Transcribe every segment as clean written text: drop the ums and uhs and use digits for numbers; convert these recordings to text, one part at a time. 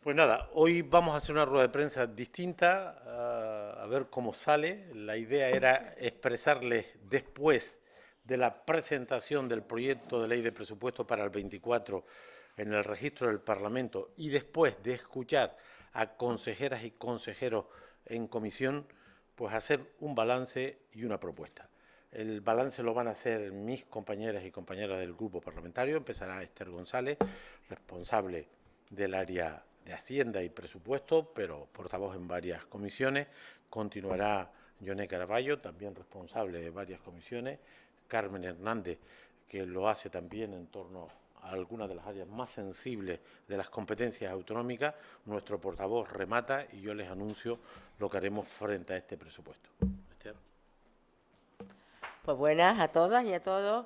Pues nada, hoy vamos a hacer una rueda de prensa distinta, a ver cómo sale. La idea era expresarles después de la presentación del proyecto de ley de presupuesto para el 24 en el registro del Parlamento y después de escuchar a consejeras y consejeros en comisión, pues hacer un balance y una propuesta. El balance lo van a hacer mis compañeras y compañeros del grupo parlamentario. Empezará Esther González, responsable del área de Hacienda y Presupuesto, pero portavoz en varias comisiones. Continuará Yoné Caraballo, también responsable de varias comisiones. Carmen Hernández, que lo hace también en torno a algunas de las áreas más sensibles de las competencias autonómicas. Nuestro portavoz remata y yo les anuncio lo que haremos frente a este presupuesto. Esther. Pues buenas a todas y a todos.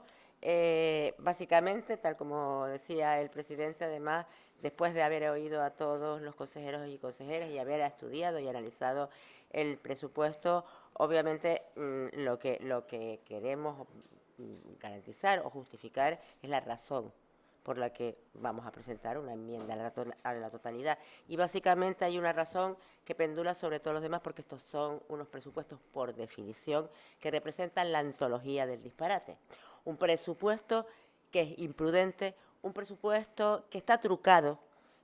Básicamente, tal como decía el presidente, además, después de haber oído a todos los consejeros y consejeras y haber estudiado y analizado el presupuesto, obviamente lo que queremos garantizar o justificar es la razón por la que vamos a presentar una enmienda a la totalidad. Y básicamente hay una razón que pendula sobre todos los demás porque estos son unos presupuestos por definición que representan la antología del disparate. Un presupuesto que es imprudente, un presupuesto que está trucado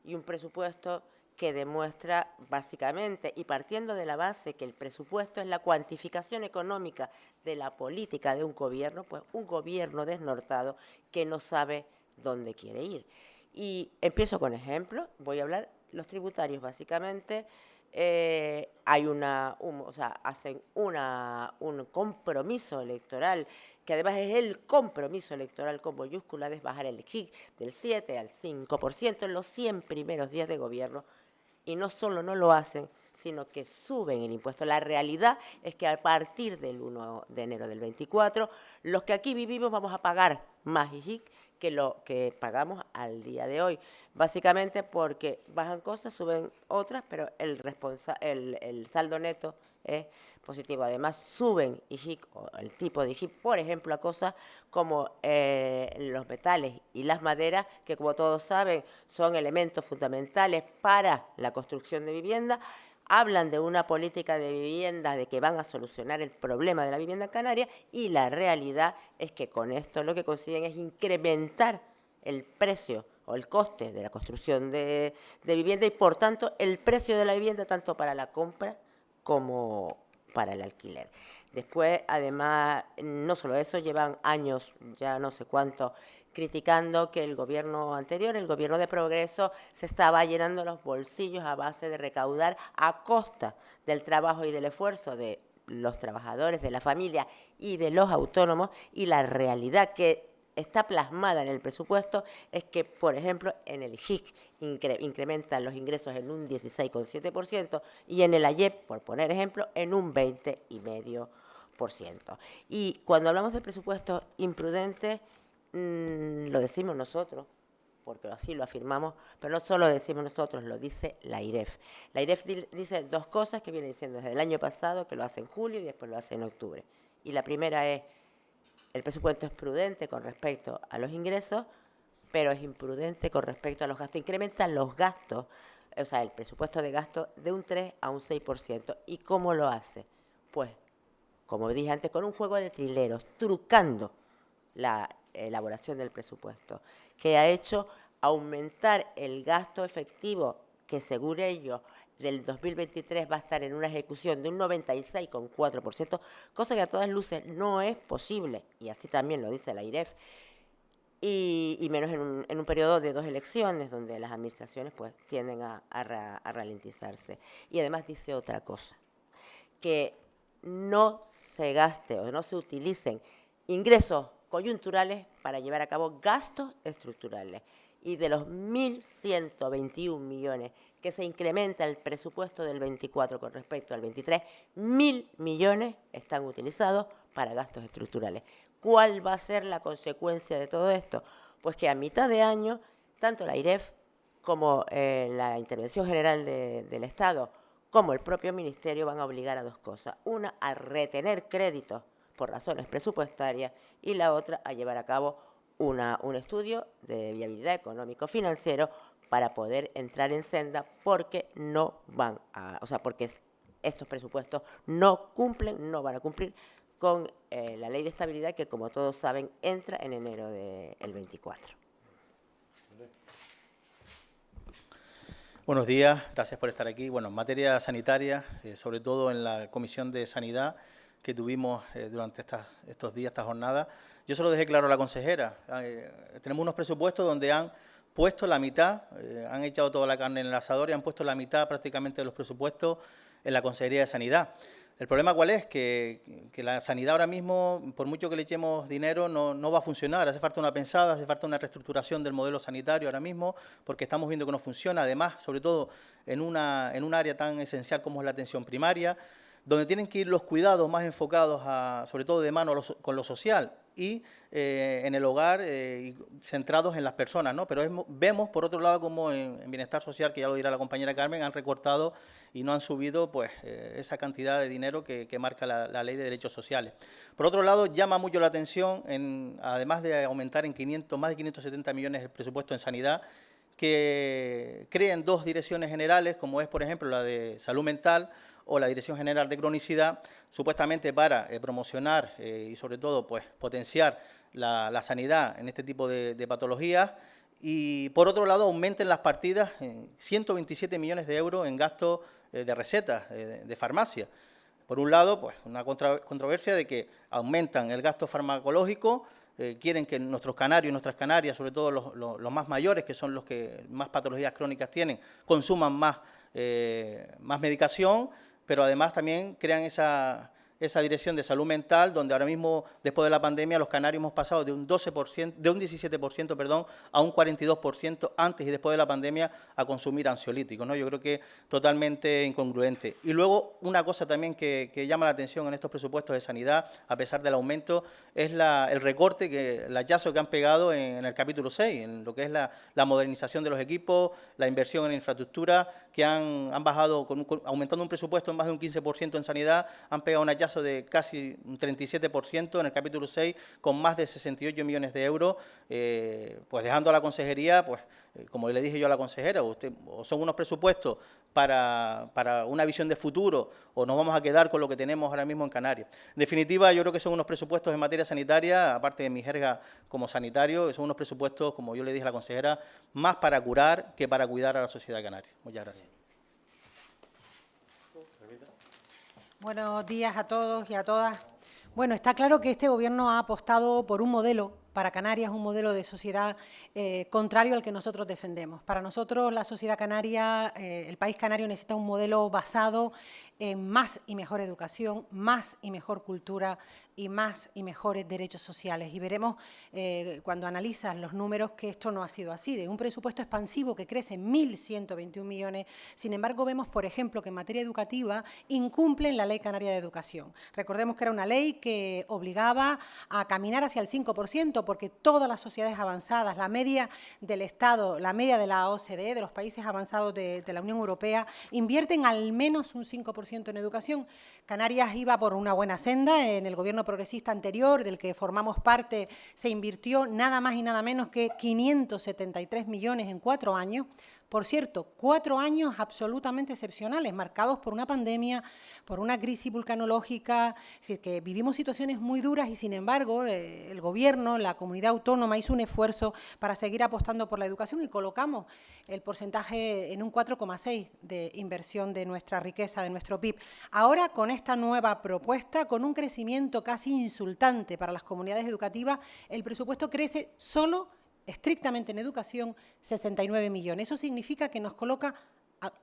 y un presupuesto que demuestra básicamente, y partiendo de la base que el presupuesto es la cuantificación económica de la política de un gobierno, pues un gobierno desnortado que no sabe dónde quiere ir. Y empiezo con ejemplos, voy a hablar los tributarios básicamente. Hacen un compromiso electoral, que además es el compromiso electoral con mayúscula, de bajar el GIC del 7 al 5% en los 100 primeros días de gobierno, y no solo no lo hacen, sino que suben el impuesto. La realidad es que a partir del 1 de enero del 24, los que aquí vivimos vamos a pagar más IJIC que lo que pagamos al día de hoy. Básicamente porque bajan cosas, suben otras, pero el saldo neto es positivo. Además, suben IJIC, o el tipo de IJIC, por ejemplo, a cosas como los metales y las maderas, que como todos saben son elementos fundamentales para la construcción de vivienda. Hablan de una política de vivienda, de que van a solucionar el problema de la vivienda en Canarias, y la realidad es que con esto lo que consiguen es incrementar el precio o el coste de la construcción de vivienda, y por tanto el precio de la vivienda tanto para la compra como para el alquiler. Después, además, no solo eso, llevan años, ya no sé cuánto, criticando que el gobierno anterior, el gobierno de Progreso, se estaba llenando los bolsillos a base de recaudar a costa del trabajo y del esfuerzo de los trabajadores, de la familia y de los autónomos. Y la realidad que está plasmada en el presupuesto es que, por ejemplo, en el IJIC incrementan los ingresos en un 16,7% y en el AYEP, por poner ejemplo, en un 20,5%. Y cuando hablamos de presupuestos imprudentes, lo decimos nosotros, porque así lo afirmamos, pero no solo lo decimos nosotros, lo dice la IREF. La IREF dice dos cosas que viene diciendo desde el año pasado, que lo hace en julio y después lo hace en octubre. Y la primera es: el presupuesto es prudente con respecto a los ingresos, pero es imprudente con respecto a los gastos. Incrementan los gastos, o sea, el presupuesto de gasto de un 3 a un 6%. ¿Y cómo lo hace? Pues, como dije antes, con un juego de trileros, trucando la elaboración del presupuesto, que ha hecho aumentar el gasto efectivo, que según ellos del 2023 va a estar en una ejecución de un 96,4%, cosa que a todas luces no es posible, y así también lo dice la IREF, y menos en un periodo de 2 elecciones, donde las administraciones pues tienden a ralentizarse. Y además dice otra cosa: que no se gaste o no se utilicen ingresos coyunturales para llevar a cabo gastos estructurales. Y de los 1.121 millones que se incrementa el presupuesto del 24 con respecto al 23, 1.000 millones están utilizados para gastos estructurales. ¿Cuál va a ser la consecuencia de todo esto? Pues que a mitad de año, tanto la IREF como la Intervención General del Estado, como el propio Ministerio, van a obligar a dos cosas: una, a retener créditos por razones presupuestarias, y la otra, a llevar a cabo un estudio de viabilidad económico-financiero para poder entrar en senda, porque no van a, o sea, porque estos presupuestos no van a cumplir con la ley de estabilidad, que, como todos saben, entra en enero del 24. Buenos días, gracias por estar aquí. Bueno, en materia sanitaria, sobre todo en la Comisión de Sanidad que tuvimos durante estos días, esta jornada, yo se lo dejé claro a la consejera. Tenemos unos presupuestos donde han puesto la mitad, han echado toda la carne en el asador y han puesto la mitad prácticamente de los presupuestos en la Consejería de Sanidad. El problema, ¿cuál es? Que la sanidad ahora mismo, por mucho que le echemos dinero, no va a funcionar. Hace falta una pensada, hace falta una reestructuración del modelo sanitario ahora mismo, porque estamos viendo que no funciona. Además, sobre todo en un área tan esencial como es la atención primaria, donde tienen que ir los cuidados más enfocados, sobre todo de mano con lo social y en el hogar, y centrados en las personas, ¿no? Pero vemos, por otro lado, como en bienestar social, que ya lo dirá la compañera Carmen, han recortado y no han subido pues esa cantidad de dinero que marca la Ley de Derechos Sociales. Por otro lado, llama mucho la atención, además de aumentar en más de 570 millones el presupuesto en sanidad, que creen dos direcciones generales, como es, por ejemplo, la de salud mental o la Dirección General de Cronicidad, supuestamente para promocionar y, sobre todo, pues potenciar la sanidad en este tipo de patologías. Y, por otro lado, aumenten las partidas en 127 millones de euros en gastos de recetas de farmacia. Por un lado, pues una controversia de que aumentan el gasto farmacológico, quieren que nuestros canarios y nuestras canarias, sobre todo los más mayores, que son los que más patologías crónicas tienen, consuman más medicación, pero además también crean esa dirección de salud mental, donde ahora mismo, después de la pandemia, los canarios hemos pasado de un 17%, perdón, a un 42% antes y después de la pandemia a consumir ansiolíticos, ¿no? Yo creo que totalmente incongruente. Y luego, una cosa también que llama la atención en estos presupuestos de sanidad, a pesar del aumento, es el recorte, el hachazo que han pegado en el capítulo 6, en lo que es la modernización de los equipos, la inversión en infraestructura, que han bajado, aumentando un presupuesto en más de un 15% en sanidad, han pegado un hachazo de casi un 37% en el capítulo 6, con más de 68 millones de euros, pues dejando a la consejería, pues como le dije yo a la consejera, o son unos presupuestos para una visión de futuro, o nos vamos a quedar con lo que tenemos ahora mismo en Canarias. En definitiva, yo creo que son unos presupuestos en materia sanitaria, aparte de mi jerga como sanitario, son unos presupuestos, como yo le dije a la consejera, más para curar que para cuidar a la sociedad canaria. Muchas gracias. Buenos días a todos y a todas. Bueno, está claro que este Gobierno ha apostado por un modelo para Canarias, un modelo de sociedad contrario al que nosotros defendemos. Para nosotros, la sociedad canaria, el país canario necesita un modelo basado en más y mejor educación, más y mejor cultura y más y mejores derechos sociales. Y veremos, cuando analizas los números, que esto no ha sido así. De un presupuesto expansivo que crece en 1.121 millones, sin embargo, vemos, por ejemplo, que en materia educativa incumplen la Ley Canaria de Educación. Recordemos que era una ley que obligaba a caminar hacia el 5%, porque todas las sociedades avanzadas, la media del Estado, la media de la OCDE, de los países avanzados de la Unión Europea, invierten al menos un 5% en educación. Canarias iba por una buena senda. En el Gobierno progresista anterior, del que formamos parte, se invirtió nada más y nada menos que 573 millones en 4 años. Por cierto, 4 años absolutamente excepcionales, marcados por una pandemia, por una crisis vulcanológica, es decir, que vivimos situaciones muy duras y, sin embargo, el Gobierno, la comunidad autónoma, hizo un esfuerzo para seguir apostando por la educación y colocamos el porcentaje en un 4,6 de inversión de nuestra riqueza, de nuestro PIB. Ahora, con esta nueva propuesta, con un crecimiento casi insultante para las comunidades educativas, el presupuesto crece solo estrictamente en educación, 69 millones. Eso significa que nos coloca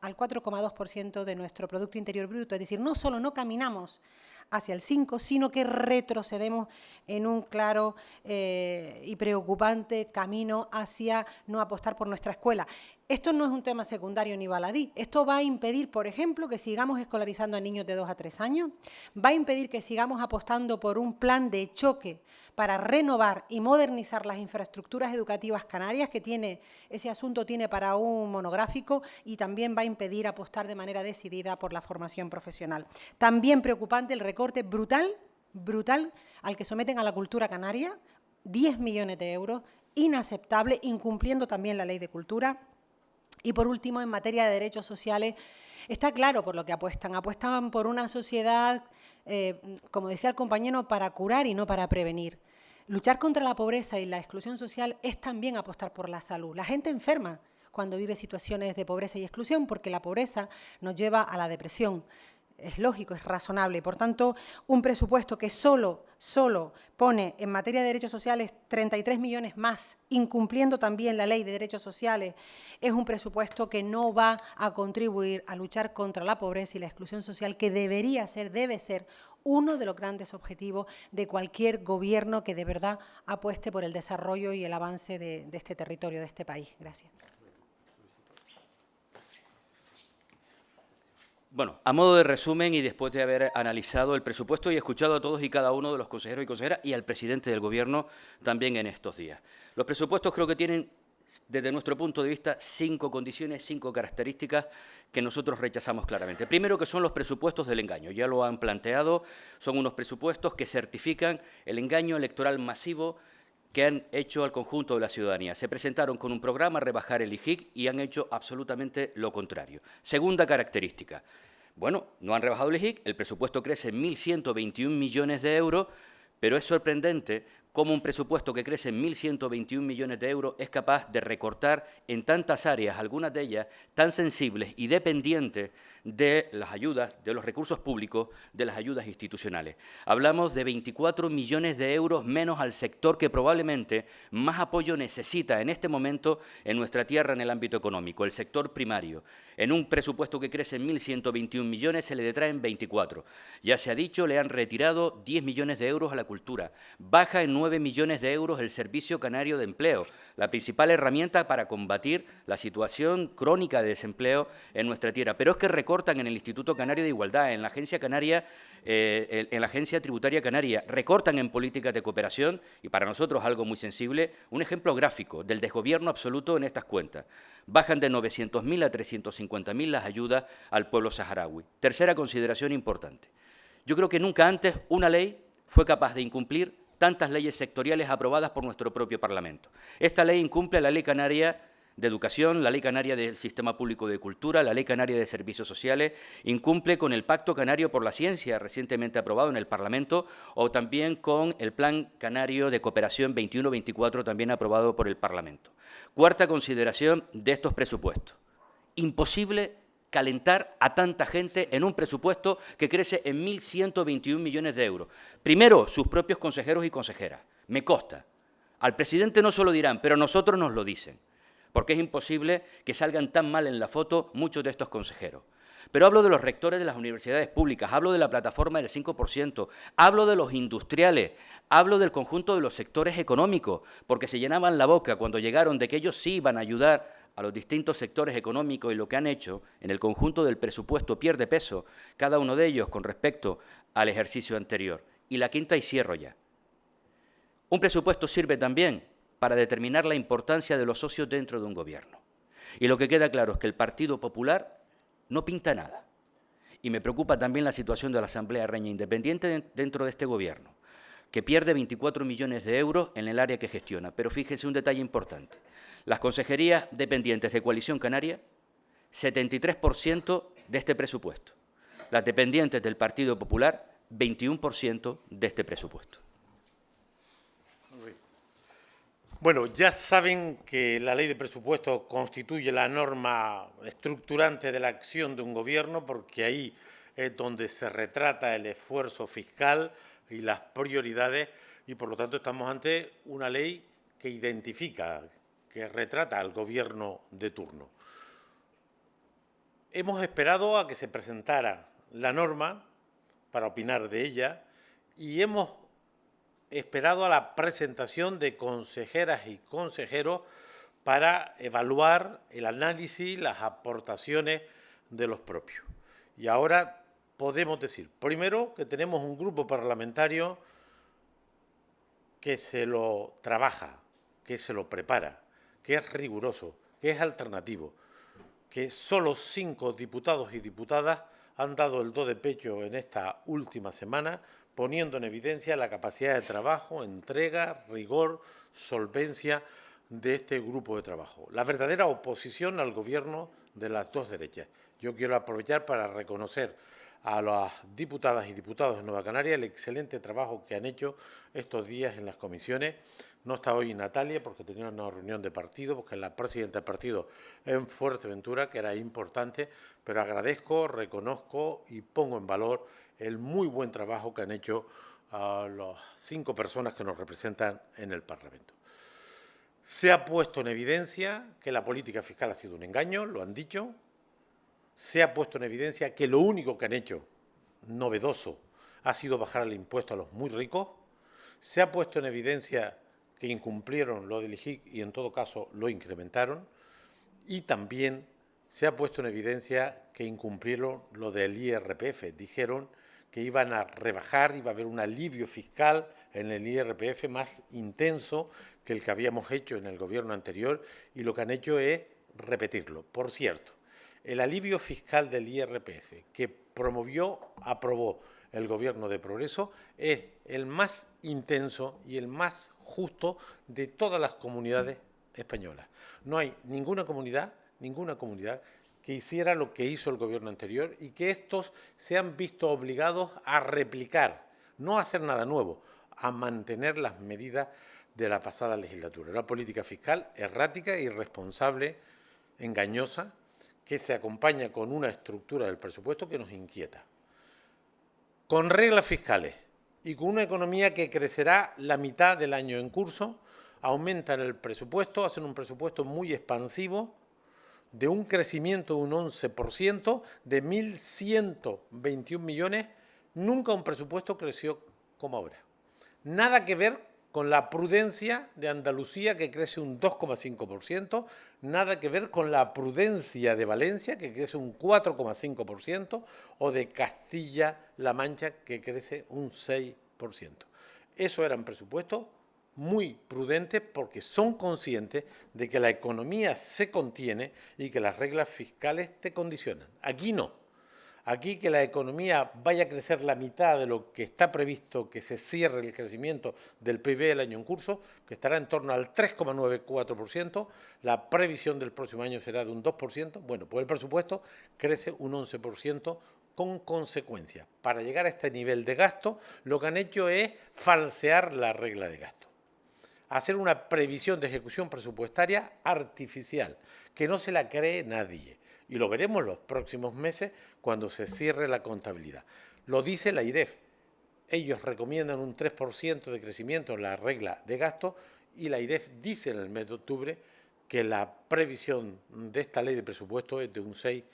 al 4,2% de nuestro Producto Interior Bruto. Es decir, no solo no caminamos hacia el 5, sino que retrocedemos en un claro y preocupante camino hacia no apostar por nuestra escuela. Esto no es un tema secundario ni baladí. Esto va a impedir, por ejemplo, que sigamos escolarizando a niños de 2 a 3 años, va a impedir que sigamos apostando por un plan de choque para renovar y modernizar las infraestructuras educativas canarias, que ese asunto tiene para un monográfico, y también va a impedir apostar de manera decidida por la formación profesional. También preocupante el recorte brutal al que someten a la cultura canaria, 10 millones de euros, inaceptable, incumpliendo también la Ley de Cultura. Y por último, en materia de derechos sociales, está claro por lo que apuestan. Apuestan por una sociedad, como decía el compañero, para curar y no para prevenir. Luchar contra la pobreza y la exclusión social es también apostar por la salud. La gente enferma cuando vive situaciones de pobreza y exclusión, porque la pobreza nos lleva a la depresión. Es lógico, es razonable. Por tanto, un presupuesto que solo pone en materia de derechos sociales 33 millones más, incumpliendo también la Ley de Derechos Sociales, es un presupuesto que no va a contribuir a luchar contra la pobreza y la exclusión social, que debería ser, debe ser, uno de los grandes objetivos de cualquier gobierno que de verdad apueste por el desarrollo y el avance de este territorio, de este país. Gracias. Bueno, a modo de resumen y después de haber analizado el presupuesto y escuchado a todos y cada uno de los consejeros y consejeras y al presidente del Gobierno también en estos días. Los presupuestos creo que tienen, desde nuestro punto de vista, 5 condiciones, 5 características que nosotros rechazamos claramente. Primero, que son los presupuestos del engaño. Ya lo han planteado, son unos presupuestos que certifican el engaño electoral masivo que han hecho al conjunto de la ciudadanía. Se presentaron con un programa, rebajar el IGIC, y han hecho absolutamente lo contrario. Segunda característica. Bueno, no han rebajado el IGIC, el presupuesto crece en 1.121 millones de euros, pero es sorprendente cómo un presupuesto que crece en 1.121 millones de euros es capaz de recortar en tantas áreas, algunas de ellas tan sensibles y dependientes de las ayudas, de los recursos públicos, de las ayudas institucionales. Hablamos de 24 millones de euros menos al sector que probablemente más apoyo necesita en este momento en nuestra tierra en el ámbito económico, el sector primario. En un presupuesto que crece en 1.121 millones se le detraen 24. Ya se ha dicho, le han retirado 10 millones de euros a la cultura. Baja en 9 millones de euros el Servicio Canario de Empleo, la principal herramienta para combatir la situación crónica de desempleo en nuestra tierra. Pero es que recortan en el Instituto Canario de Igualdad, en la Agencia Canaria, en la Agencia Tributaria Canaria, recortan en políticas de cooperación, y para nosotros algo muy sensible, un ejemplo gráfico del desgobierno absoluto en estas cuentas. Bajan de 900.000 a 350.000 las ayudas al pueblo saharaui. Tercera consideración importante. Yo creo que nunca antes una ley fue capaz de incumplir tantas leyes sectoriales aprobadas por nuestro propio Parlamento. Esta ley incumple la Ley Canaria de Educación, la Ley Canaria del Sistema Público de Cultura, la Ley Canaria de Servicios Sociales, incumple con el Pacto Canario por la Ciencia, recientemente aprobado en el Parlamento, o también con el Plan Canario de Cooperación 21-24, también aprobado por el Parlamento. Cuarta consideración de estos presupuestos. Imposible calentar a tanta gente en un presupuesto que crece en 1.121 millones de euros. Primero, sus propios consejeros y consejeras. Me consta. Al presidente no se lo dirán, pero a nosotros nos lo dicen, porque es imposible que salgan tan mal en la foto muchos de estos consejeros. Pero hablo de los rectores de las universidades públicas, hablo de la plataforma del 5%, hablo de los industriales, hablo del conjunto de los sectores económicos, porque se llenaban la boca cuando llegaron de que ellos sí iban a ayudar a los distintos sectores económicos, y lo que han hecho en el conjunto del presupuesto pierde peso, cada uno de ellos con respecto al ejercicio anterior. Y la quinta, y cierro ya. Un presupuesto sirve también para determinar la importancia de los socios dentro de un gobierno. Y lo que queda claro es que el Partido Popular no pinta nada. Y me preocupa también la situación de la Asamblea Reña Independiente dentro de este gobierno, que pierde 24 millones de euros en el área que gestiona. Pero fíjense un detalle importante. Las consejerías dependientes de Coalición Canaria, 73% de este presupuesto. Las dependientes del Partido Popular, 21% de este presupuesto. Bueno, ya saben que la ley de presupuesto constituye la norma estructurante de la acción de un gobierno, porque ahí es donde se retrata el esfuerzo fiscal y las prioridades, y por lo tanto estamos ante una ley que identifica, que retrata al gobierno de turno. Hemos esperado a que se presentara la norma para opinar de ella, y hemos esperado a la presentación de consejeras y consejeros para evaluar el análisis, las aportaciones de los propios. Y ahora podemos decir, primero, que tenemos un grupo parlamentario que se lo trabaja, que se lo prepara, que es riguroso, que es alternativo, que solo 5 diputados y diputadas han dado el do de pecho en esta última semana poniendo en evidencia la capacidad de trabajo, entrega, rigor, solvencia de este grupo de trabajo. La verdadera oposición al gobierno de las dos derechas. Yo quiero aprovechar para reconocer a las diputadas y diputados de Nueva Canaria el excelente trabajo que han hecho estos días en las comisiones. No está hoy Natalia porque tenía una reunión de partido, porque es la presidenta del partido en Fuerteventura, que era importante, pero agradezco, reconozco y pongo en valor el muy buen trabajo que han hecho las 5 personas que nos representan en el Parlamento. Se ha puesto en evidencia que la política fiscal ha sido un engaño, lo han dicho. Se ha puesto en evidencia que lo único que han hecho, novedoso, ha sido bajar el impuesto a los muy ricos. Se ha puesto en evidencia que incumplieron lo del IGIC y en todo caso lo incrementaron. Y también se ha puesto en evidencia que incumplieron lo del IRPF. Dijeron que iban a rebajar, iba a haber un alivio fiscal en el IRPF más intenso que el que habíamos hecho en el gobierno anterior, y lo que han hecho es repetirlo. Por cierto, el alivio fiscal del IRPF que aprobó el Gobierno de Progreso es el más intenso y el más justo de todas las comunidades españolas. No hay ninguna comunidad que hiciera lo que hizo el Gobierno anterior y que estos se han visto obligados a replicar, no a hacer nada nuevo, a mantener las medidas de la pasada legislatura. Una política fiscal errática, irresponsable, engañosa, que se acompaña con una estructura del presupuesto que nos inquieta. Con reglas fiscales y con una economía que crecerá la mitad del año en curso, aumentan el presupuesto, hacen un presupuesto muy expansivo, de un crecimiento de un 11%, de 1.121 millones. Nunca un presupuesto creció como ahora. Nada que ver con la prudencia de Andalucía, que crece un 2,5%, nada que ver con la prudencia de Valencia, que crece un 4,5%, o de Castilla-La Mancha, que crece un 6%. Eso eran presupuestos muy prudentes porque son conscientes de que la economía se contiene y que las reglas fiscales te condicionan. Aquí no. Aquí que la economía vaya a crecer la mitad de lo que está previsto, que se cierre el crecimiento del PIB del año en curso, que estará en torno al 3,94%, la previsión del próximo año será de un 2%, bueno, pues el presupuesto crece un 11% con consecuencia. Para llegar a este nivel de gasto, lo que han hecho es falsear la regla de gasto, hacer una previsión de ejecución presupuestaria artificial, que no se la cree nadie. Y lo veremos los próximos meses cuando se cierre la contabilidad. Lo dice la IREF. Ellos recomiendan un 3% de crecimiento en la regla de gasto y la IREF dice en el mes de octubre que la previsión de esta ley de presupuesto es de un 6%.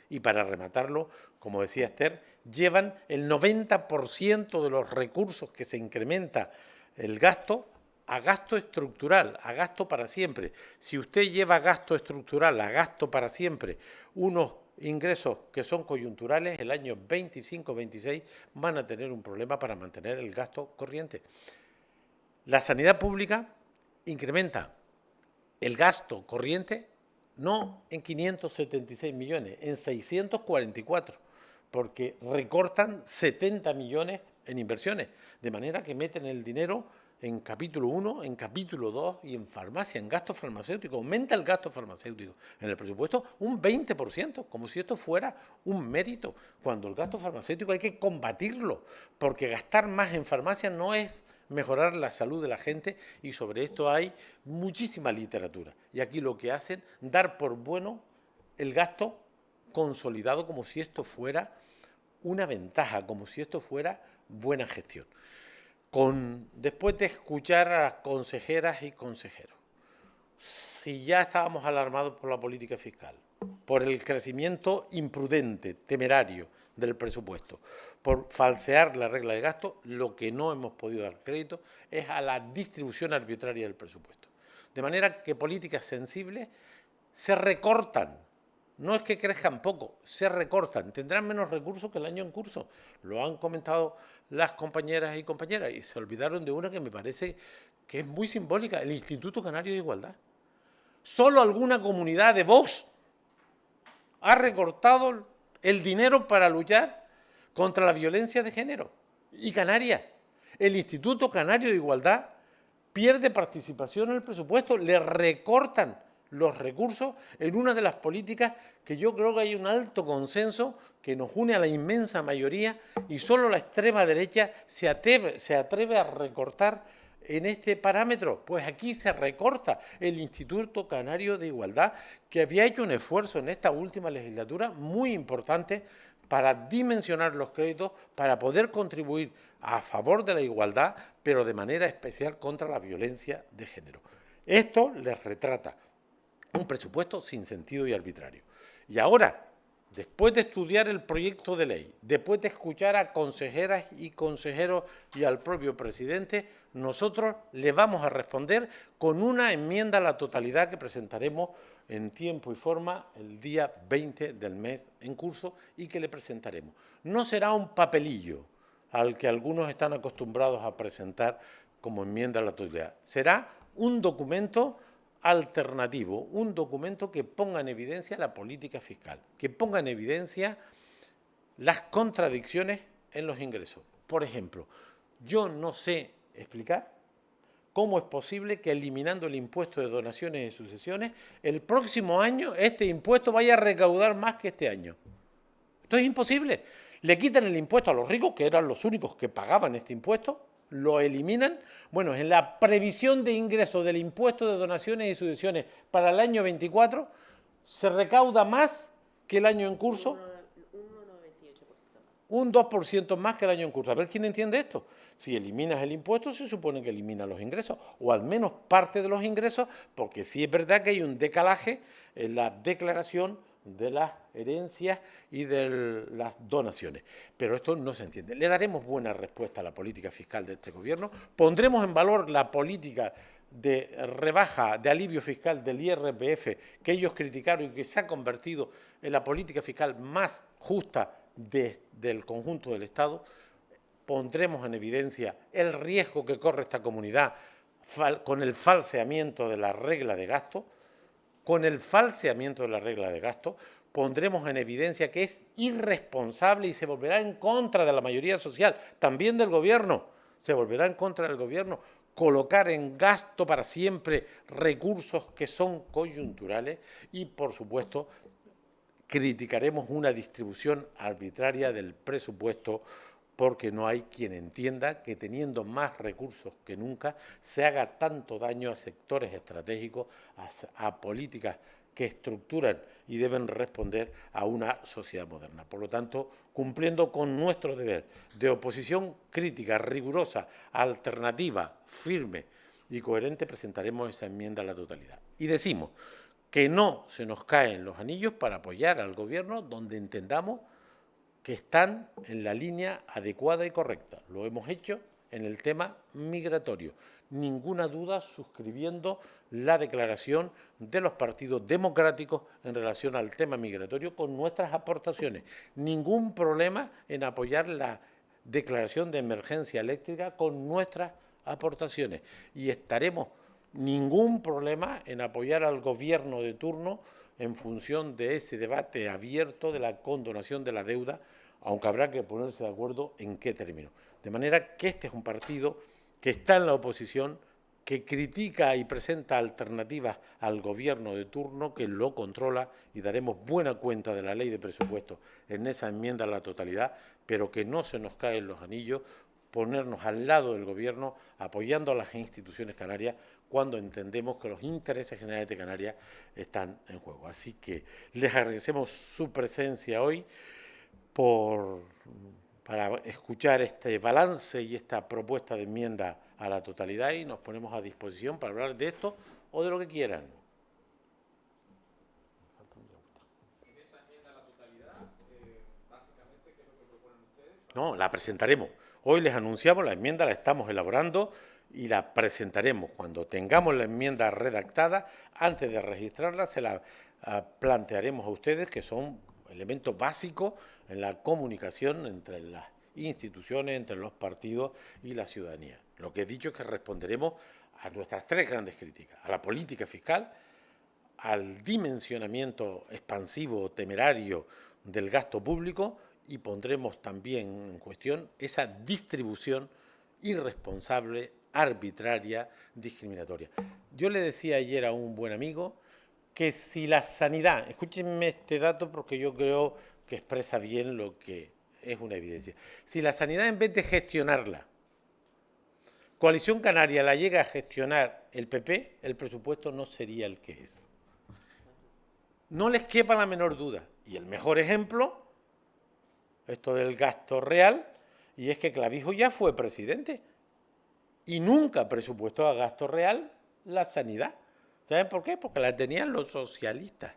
Y para rematarlo, como decía Esther, llevan el 90% de los recursos que se incrementa el gasto a gasto estructural, a gasto para siempre. Si usted lleva gasto estructural a gasto para siempre, unos ingresos que son coyunturales, el año 25-26 van a tener un problema para mantener el gasto corriente. La sanidad pública incrementa el gasto corriente no en 576 millones, en 644, porque recortan 70 millones en inversiones, de manera que meten el dinero en capítulo 1, en capítulo 2 y en farmacia, en gasto farmacéutico. Aumenta el gasto farmacéutico en el presupuesto un 20%, como si esto fuera un mérito, cuando el gasto farmacéutico hay que combatirlo, porque gastar más en farmacia no es mejorar la salud de la gente, y sobre esto hay muchísima literatura. Y aquí lo que hacen, dar por bueno el gasto consolidado como si esto fuera una ventaja, como si esto fuera buena gestión. Después de escuchar a las consejeras y consejeros, si ya estábamos alarmados por la política fiscal, por el crecimiento imprudente, temerario del presupuesto, por falsear la regla de gasto, lo que no hemos podido dar crédito es a la distribución arbitraria del presupuesto. De manera que políticas sensibles se recortan. No es que crezcan poco, se recortan. Tendrán menos recursos que el año en curso. Lo han comentado las compañeras y compañeras y se olvidaron de una que me parece que es muy simbólica, el Instituto Canario de Igualdad. Solo alguna comunidad de Vox ha recortado el dinero para luchar contra la violencia de género. ¿Y Canarias? El Instituto Canario de Igualdad pierde participación en el presupuesto, le recortan los recursos en una de las políticas que yo creo que hay un alto consenso que nos une a la inmensa mayoría y solo la extrema derecha se atreve a recortar en este parámetro. Pues aquí se recorta el Instituto Canario de Igualdad, que había hecho un esfuerzo en esta última legislatura muy importante para dimensionar los créditos, para poder contribuir a favor de la igualdad, pero de manera especial contra la violencia de género. Esto les retrata un presupuesto sin sentido y arbitrario. Y ahora, después de estudiar el proyecto de ley, después de escuchar a consejeras y consejeros y al propio presidente, nosotros le vamos a responder con una enmienda a la totalidad que presentaremos en tiempo y forma el día 20 del mes en curso y que le presentaremos. No será un papelillo al que algunos están acostumbrados a presentar como enmienda a la totalidad. Será un documento alternativo, un documento que ponga en evidencia la política fiscal, que ponga en evidencia las contradicciones en los ingresos. Por ejemplo, yo no sé explicar cómo es posible que eliminando el impuesto de donaciones y sucesiones, el próximo año este impuesto vaya a recaudar más que este año. Esto es imposible. Le quitan el impuesto a los ricos, que eran los únicos que pagaban este impuesto, lo eliminan. Bueno, en la previsión de ingresos del impuesto de donaciones y sucesiones para el año 24, se recauda más que el año en curso. Un 2% más que el año en curso. A ver quién entiende esto. Si eliminas el impuesto, se supone que eliminas los ingresos, o al menos parte de los ingresos, porque sí es verdad que hay un decalaje en la declaración de las herencias y de las donaciones. Pero esto no se entiende. Le daremos buena respuesta a la política fiscal de este gobierno, pondremos en valor la política de rebaja, de alivio fiscal del IRPF que ellos criticaron y que se ha convertido en la política fiscal más justa del conjunto del Estado. Pondremos en evidencia el riesgo que corre esta comunidad con el falseamiento de la regla de gasto. Con el falseamiento de la regla de gasto, pondremos en evidencia que es irresponsable y se volverá en contra de la mayoría social, también del gobierno, se volverá en contra del gobierno, colocar en gasto para siempre recursos que son coyunturales y, por supuesto, criticaremos una distribución arbitraria del presupuesto porque no hay quien entienda que teniendo más recursos que nunca se haga tanto daño a sectores estratégicos, a políticas que estructuran y deben responder a una sociedad moderna. Por lo tanto, cumpliendo con nuestro deber de oposición crítica, rigurosa, alternativa, firme y coherente, presentaremos esa enmienda a la totalidad. Y decimos que no se nos caen los anillos para apoyar al Gobierno donde entendamos que están en la línea adecuada y correcta. Lo hemos hecho en el tema migratorio. Ninguna duda suscribiendo la declaración de los partidos democráticos en relación al tema migratorio con nuestras aportaciones. Ningún problema en apoyar la declaración de emergencia eléctrica con nuestras aportaciones. Y estaremos ningún problema en apoyar al Gobierno de turno en función de ese debate abierto de la condonación de la deuda, aunque habrá que ponerse de acuerdo en qué término. De manera que este es un partido que está en la oposición, que critica y presenta alternativas al Gobierno de turno, que lo controla y daremos buena cuenta de la ley de presupuestos en esa enmienda a la totalidad, pero que no se nos caen los anillos, ponernos al lado del Gobierno, apoyando a las instituciones canarias, cuando entendemos que los intereses generales de Canarias están en juego. Así que les agradecemos su presencia hoy para escuchar este balance y esta propuesta de enmienda a la totalidad y nos ponemos a disposición para hablar de esto o de lo que quieran. ¿En esa enmienda a la totalidad, básicamente, qué es lo que proponen ustedes? No, la presentaremos. Hoy les anunciamos, la enmienda la estamos elaborando y la presentaremos. Cuando tengamos la enmienda redactada, antes de registrarla, se la plantearemos a ustedes, que son elementos básicos en la comunicación entre las instituciones, entre los partidos y la ciudadanía. Lo que he dicho es que responderemos a nuestras tres grandes críticas: a la política fiscal, al dimensionamiento expansivo, temerario del gasto público y pondremos también en cuestión esa distribución irresponsable, arbitraria, discriminatoria. Yo le decía ayer a un buen amigo que si la sanidad, escúchenme este dato porque yo creo que expresa bien lo que es una evidencia, si la sanidad en vez de gestionarla, Coalición Canaria la llega a gestionar el PP, el presupuesto no sería el que es. No les quepa la menor duda. Y el mejor ejemplo, esto del gasto real, y es que Clavijo ya fue presidente y nunca presupuestó a gasto real la sanidad. ¿Saben por qué? Porque la tenían los socialistas.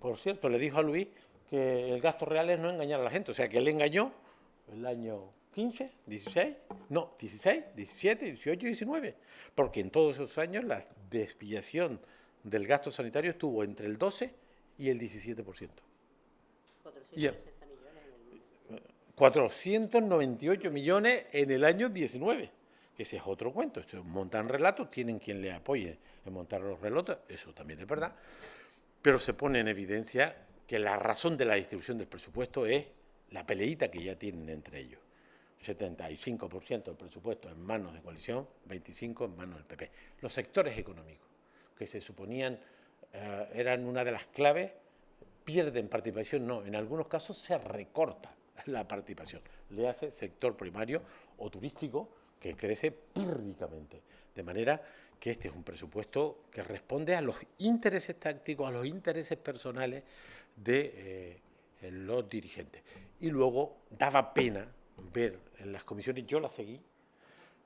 Por cierto, le dijo a Luis que el gasto real es no engañar a la gente. O sea, que él engañó el año 15, 16, no, 16, 17, 18 y 19. Porque en todos esos años la desviación del gasto sanitario estuvo entre el 12 y el 17%. 480 millones. 498 millones en el año 19. Ese es otro cuento. Montan relatos, tienen quien les apoye en montar los relatos, eso también es verdad, pero se pone en evidencia que la razón de la distribución del presupuesto es la peleita que ya tienen entre ellos. 75% del presupuesto en manos de Coalición, 25% en manos del PP. Los sectores económicos, que se suponían eran una de las claves, pierden participación, no, en algunos casos se recorta la participación. Le hace sector primario o turístico, que crece pírricamente, de manera que este es un presupuesto que responde a los intereses tácticos, a los intereses personales de los dirigentes. Y luego daba pena ver en las comisiones, yo las seguí,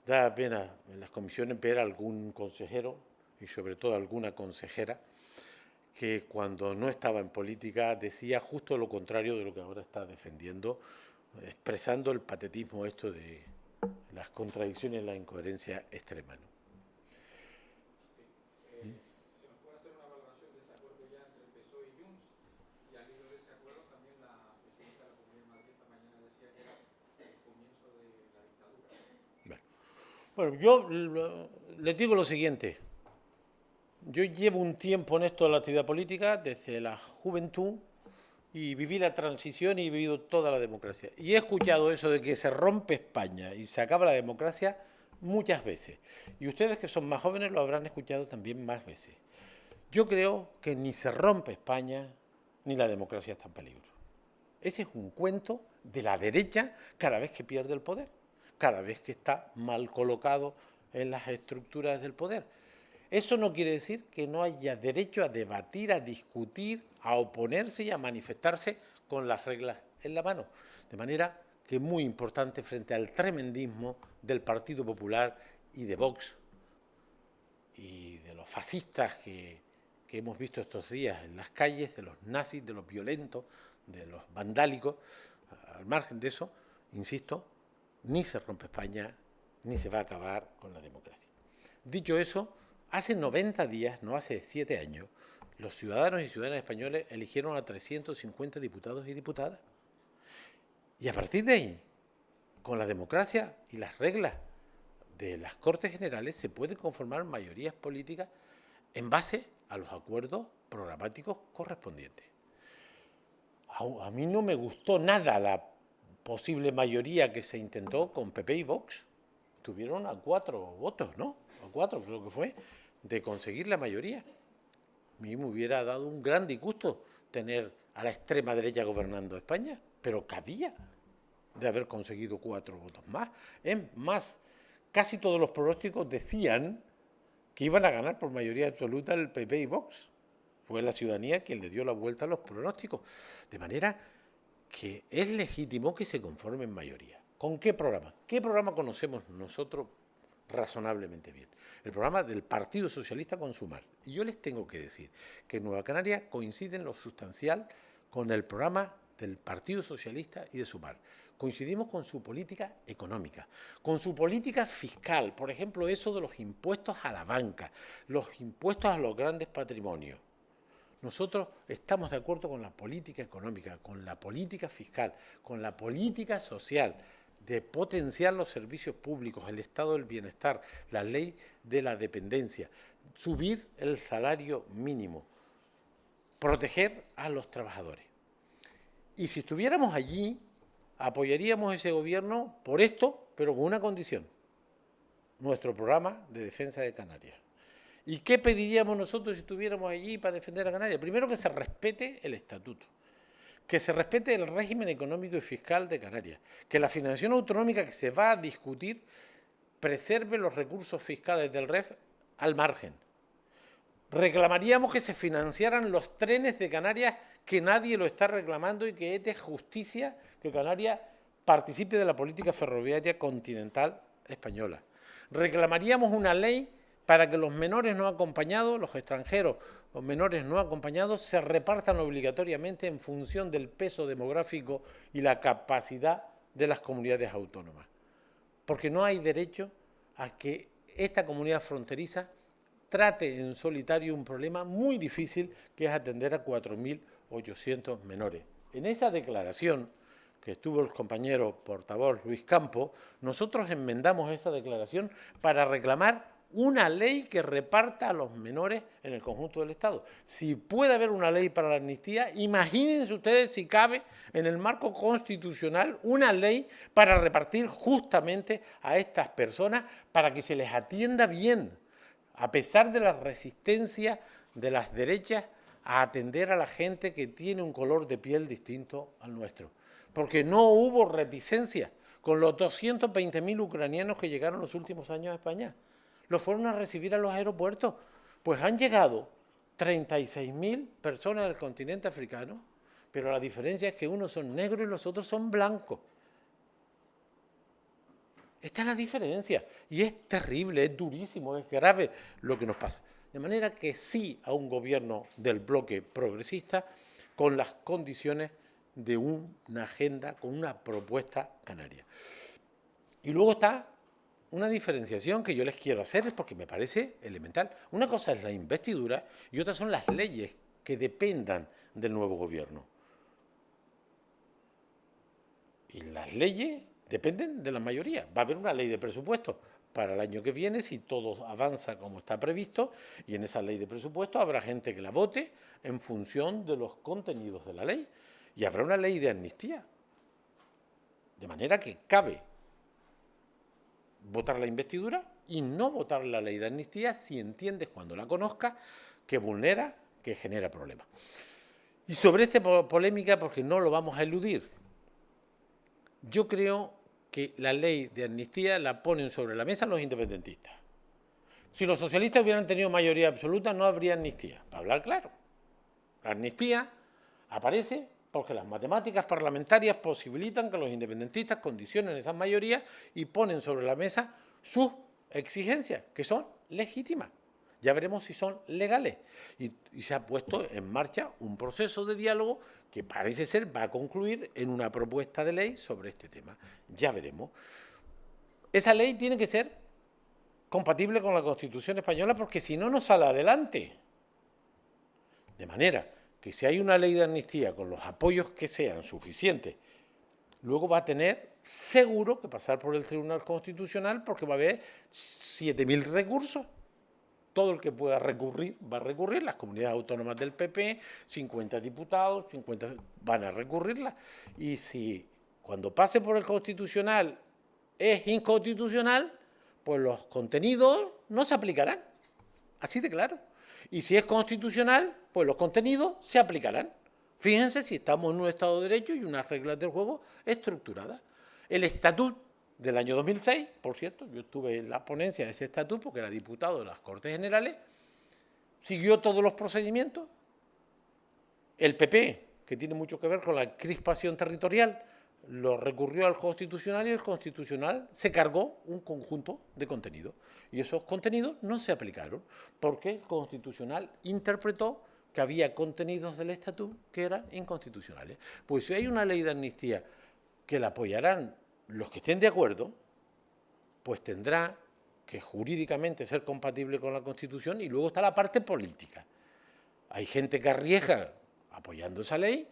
daba pena en las comisiones ver a algún consejero y sobre todo alguna consejera que cuando no estaba en política decía justo lo contrario de lo que ahora está defendiendo, expresando el patetismo esto de las contradicciones y la incoherencia extrema, ¿no? ¿Se nos puede hacer una valoración de ese acuerdo ya entre el PSOE y Junts? Y al hilo de ese acuerdo también la presidenta de la Comunidad de Madrid esta mañana decía que era el comienzo de la dictadura. Bueno, yo les digo lo siguiente. Yo llevo un tiempo en esto de la actividad política, desde la juventud, y viví la transición y he vivido toda la democracia. Y he escuchado eso de que se rompe España y se acaba la democracia muchas veces. Y ustedes que son más jóvenes lo habrán escuchado también más veces. Yo creo que ni se rompe España ni la democracia está en peligro. Ese es un cuento de la derecha cada vez que pierde el poder, cada vez que está mal colocado en las estructuras del poder. Eso no quiere decir que no haya derecho a debatir, a discutir, a oponerse y a manifestarse con las reglas en la mano. De manera que es muy importante frente al tremendismo del Partido Popular y de Vox y de los fascistas que hemos visto estos días en las calles, de los nazis, de los violentos, de los vandálicos. Al margen de eso, insisto, ni se rompe España, ni se va a acabar con la democracia. Dicho eso, hace 90 días, no hace 7 años, los ciudadanos y ciudadanas españoles eligieron a 350 diputados y diputadas. Y a partir de ahí, con la democracia y las reglas de las Cortes Generales, se pueden conformar mayorías políticas en base a los acuerdos programáticos correspondientes. A mí no me gustó nada la posible mayoría que se intentó con PP y Vox. Tuvieron a 4 votos, ¿no? A 4 creo que fue, de conseguir la mayoría. A mí me hubiera dado un gran disgusto tener a la extrema derecha gobernando España, pero cabía de haber conseguido 4 votos más. Es más, casi todos los pronósticos decían que iban a ganar por mayoría absoluta el PP y Vox. Fue la ciudadanía quien le dio la vuelta a los pronósticos. De manera que es legítimo que se conformen mayoría. ¿Con qué programa? ¿Qué programa conocemos nosotros razonablemente bien? El programa del Partido Socialista con Sumar. Y yo les tengo que decir que en Nueva Canaria coincide en lo sustancial con el programa del Partido Socialista y de Sumar. Coincidimos con su política económica, con su política fiscal, por ejemplo, eso de los impuestos a la banca, los impuestos a los grandes patrimonios. Nosotros estamos de acuerdo con la política económica, con la política fiscal, con la política social, de potenciar los servicios públicos, el estado del bienestar, la ley de la dependencia, subir el salario mínimo, proteger a los trabajadores. Y si estuviéramos allí, apoyaríamos ese gobierno por esto, pero con una condición: nuestro programa de defensa de Canarias. ¿Y qué pediríamos nosotros si estuviéramos allí para defender a Canarias? Primero, que se respete el estatuto, que se respete el régimen económico y fiscal de Canarias, que la financiación autonómica que se va a discutir preserve los recursos fiscales del REF al margen. Reclamaríamos que se financiaran los trenes de Canarias, que nadie lo está reclamando, y que es de justicia que Canarias participe de la política ferroviaria continental española. Reclamaríamos una ley para que los menores no acompañados, los extranjeros, los menores no acompañados, se repartan obligatoriamente en función del peso demográfico y la capacidad de las comunidades autónomas. Porque no hay derecho a que esta comunidad fronteriza trate en solitario un problema muy difícil, que es atender a 4.800 menores. En esa declaración, que estuvo el compañero portavoz Luis Campos, nosotros enmendamos esa declaración para reclamar una ley que reparta a los menores en el conjunto del Estado. Si puede haber una ley para la amnistía, imagínense ustedes si cabe en el marco constitucional una ley para repartir justamente a estas personas, para que se les atienda bien, a pesar de la resistencia de las derechas a atender a la gente que tiene un color de piel distinto al nuestro. Porque no hubo reticencia con los 220.000 ucranianos que llegaron los últimos años a España. Los fueron a recibir a los aeropuertos. Pues han llegado 36.000 personas del continente africano, pero la diferencia es que unos son negros y los otros son blancos. Esta es la diferencia, y es terrible, es durísimo, es grave lo que nos pasa. De manera que sí a un gobierno del bloque progresista con las condiciones de una agenda, con una propuesta canaria. Y luego está una diferenciación que yo les quiero hacer, es porque me parece elemental. Una cosa es la investidura y otra son las leyes que dependan del nuevo gobierno. Y las leyes dependen de la mayoría. Va a haber una ley de presupuesto para el año que viene, si todo avanza como está previsto, y en esa ley de presupuesto habrá gente que la vote en función de los contenidos de la ley. Y habrá una ley de amnistía. De manera que cabe votar la investidura y no votar la ley de amnistía si entiendes, cuando la conozcas, que vulnera, que genera problemas. Y sobre esta polémica, porque no lo vamos a eludir, yo creo que la ley de amnistía la ponen sobre la mesa los independentistas. Si los socialistas hubieran tenido mayoría absoluta, no habría amnistía. Para hablar claro, la amnistía aparece porque las matemáticas parlamentarias posibilitan que los independentistas condicionen esas mayorías y ponen sobre la mesa sus exigencias, que son legítimas. Ya veremos si son legales. Y se ha puesto en marcha un proceso de diálogo que parece ser va a concluir en una propuesta de ley sobre este tema. Ya veremos. Esa ley tiene que ser compatible con la Constitución española, porque si no, no sale adelante. De manera que si hay una ley de amnistía con los apoyos que sean suficientes, luego va a tener seguro que pasar por el Tribunal Constitucional, porque va a haber 7.000 recursos. Todo el que pueda recurrir va a recurrir. Las comunidades autónomas del PP, 50 diputados, 50 van a recurrirla. Y si cuando pase por el Constitucional es inconstitucional, pues los contenidos no se aplicarán. Así de claro. Y si es constitucional, pues los contenidos se aplicarán. Fíjense si estamos en un Estado de Derecho y unas reglas del juego estructuradas. El Estatut del año 2006, por cierto, yo estuve en la ponencia de ese Estatut porque era diputado de las Cortes Generales, siguió todos los procedimientos. El PP, que tiene mucho que ver con la crispación territorial, lo recurrió al Constitucional y el Constitucional se cargó un conjunto de contenidos. Y esos contenidos no se aplicaron porque el Constitucional interpretó que había contenidos del Estatut que eran inconstitucionales. Pues si hay una ley de amnistía que la apoyarán los que estén de acuerdo, pues tendrá que jurídicamente ser compatible con la Constitución, y luego está la parte política. Hay gente que arriesga apoyando esa ley.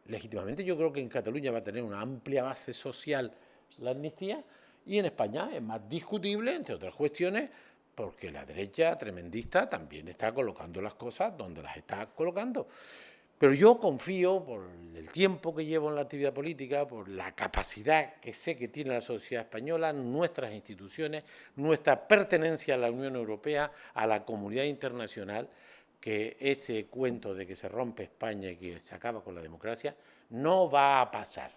Legítimamente yo creo que en Cataluña va a tener una amplia base social la amnistía, y en España es más discutible, entre otras cuestiones, porque la derecha tremendista también está colocando las cosas donde las está colocando. Pero yo confío, por el tiempo que llevo en la actividad política, por la capacidad que sé que tiene la sociedad española, nuestras instituciones, nuestra pertenencia a la Unión Europea, a la comunidad internacional, que ese cuento de que se rompe España y que se acaba con la democracia no va a pasar.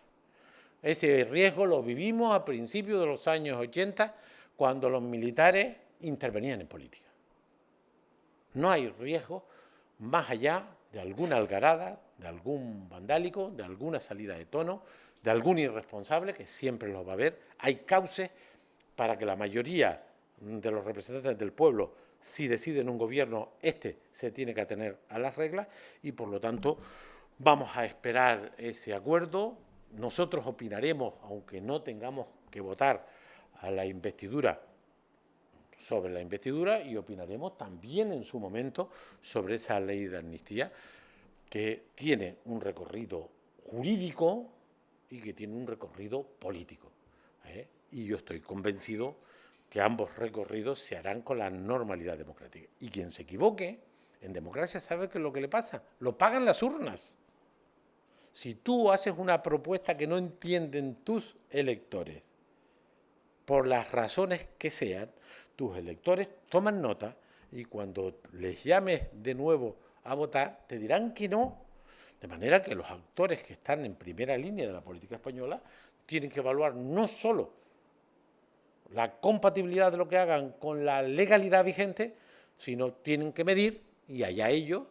Ese riesgo lo vivimos a principios de los años 80, cuando los militares intervenían en política. No hay riesgo más allá de alguna algarada, de algún vandálico, de alguna salida de tono, de algún irresponsable, que siempre los va a haber. Hay cauces para que la mayoría de los representantes del pueblo, si deciden un gobierno, se tiene que atener a las reglas y, por lo tanto, vamos a esperar ese acuerdo. Nosotros opinaremos, aunque no tengamos que votar a la investidura, sobre la investidura, y opinaremos también en su momento sobre esa ley de amnistía, que tiene un recorrido jurídico y que tiene un recorrido político. Y yo estoy convencido que ambos recorridos se harán con la normalidad democrática. Y quien se equivoque, en democracia sabe qué es lo que le pasa, lo pagan las urnas. Si tú haces una propuesta que no entienden tus electores, por las razones que sean, tus electores toman nota y cuando les llames de nuevo a votar, te dirán que no. De manera que los actores que están en primera línea de la política española tienen que evaluar no solo la compatibilidad de lo que hagan con la legalidad vigente, sino tienen que medir, y allá ellos,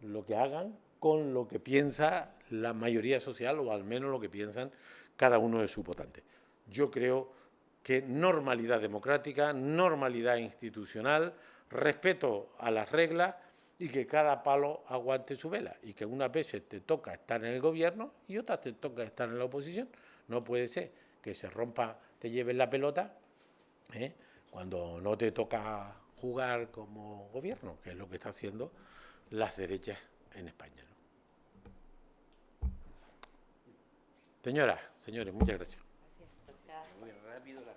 lo que hagan con lo que piensa la mayoría social, o al menos lo que piensan cada uno de sus votantes. Yo creo que normalidad democrática, normalidad institucional, respeto a las reglas y que cada palo aguante su vela, y que unas veces te toca estar en el gobierno y otras te toca estar en la oposición. No puede ser que se rompa, te lleves la pelota cuando no te toca jugar como gobierno, que es lo que están haciendo las derechas en España, ¿no? Señoras, señores, muchas gracias. Muy rápido la